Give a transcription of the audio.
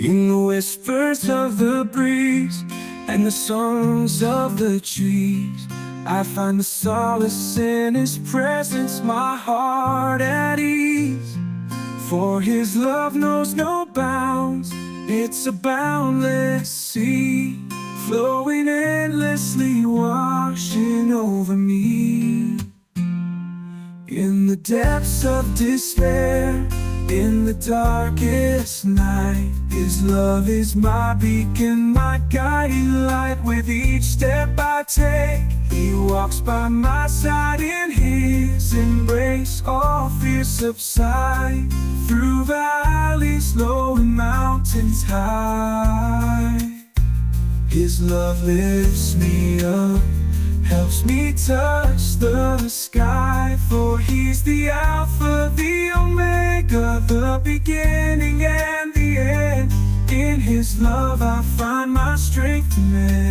In the whispers of the breeze and the songs of the trees, I find the solace in His presence, my heart at ease. For His love knows no bounds, it's a boundless sea, flowing endlessly, washing over me. In the depths of despair, in the darkest night, His love is my beacon, my guiding light. With each step I take, He walks by my side. In His embrace all fears subside, through valleys low and mountains high. His love lifts me up, helps me touch the sky. For He's the Alpha, the Omega, the beginning and the end. In His love I find my strength to mend.